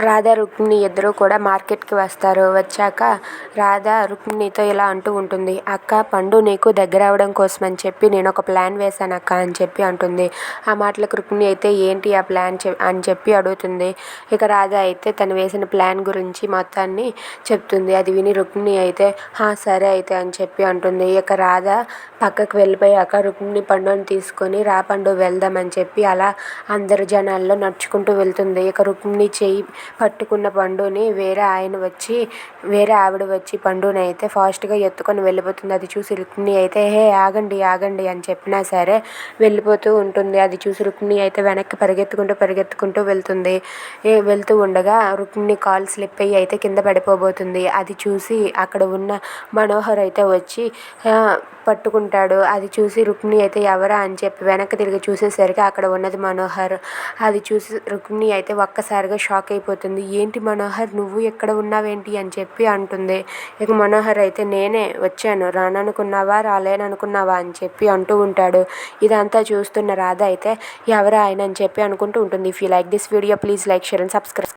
రాధ, రుక్మిణి ఇద్దరూ కూడా మార్కెట్కి వస్తారు. వచ్చాక రాధ రుక్మిణితో ఇలా అంటూ ఉంటుంది. అక్క, పండు నీకు దగ్గర అవడం కోసం అని చెప్పి నేను ఒక ప్లాన్ వేశాను అక్క అని చెప్పి అంటుంది. ఆ మాటలకు రుక్మిణి అయితే ఏంటి ఆ ప్లాన్ అని చెప్పి అడుగుతుంది. ఇక రాధ అయితే తను వేసిన ప్లాన్ గురించి మొత్తాన్ని చెప్తుంది. అది విని రుక్మిణి అయితే సరే అయితే అని చెప్పి అంటుంది. ఇక రాధ పక్కకు వెళ్ళిపోయాక రుక్మిణి పండుని తీసుకొని రా పండు వెళ్దామని చెప్పి అలా అందరు జనాల్లో నడుచుకుంటూ వెళ్తుంది. ఇక రుక్మిణి చెయ్యి పట్టుకున్న పండుని వేరే ఆవిడ వచ్చి పండుని అయితే ఫాస్ట్గా ఎత్తుకొని వెళ్ళిపోతుంది. అది చూసి రుక్మిణి అయితే ఆగండి ఆగండి అని చెప్పినా సరే వెళ్ళిపోతూ ఉంటుంది. అది చూసి రుక్మిణి అయితే వెనక్కి పరిగెత్తుకుంటూ వెళ్తుంది. వెళ్తూ ఉండగా రుక్మిణి కాల్ స్లిప్ అయ్యి అయితే కింద పడిపోబోతుంది. అది చూసి అక్కడ ఉన్న మనోహర్ అయితే వచ్చి పట్టుకుంటాడు. అది చూసి రుక్మిణి అయితే ఎవరా అని చెప్పి వెనక్కి తిరిగి చూసేసరికి అక్కడ ఉన్నది మనోహర్. అది చూసి రుక్మిణి అయితే ఒక్కసారిగా షాక్ అయిపోతుంది. ఏంటి మనోహర్, నువ్వు ఎక్కడ ఉన్నావేంటి అని చెప్పి అంటుంది. ఇక మనోహర్ అయితే నేనే వచ్చాను, రాననుకున్నావా రాలేననుకున్నావా అని చెప్పి అంటూ ఉంటాడు. ఇదంతా చూస్తున్న రాధ అయితే ఎవరా ఆయన అని చెప్పి అనుకుంటూ ఉంటుంది. If you like this video please like, share and subscribe.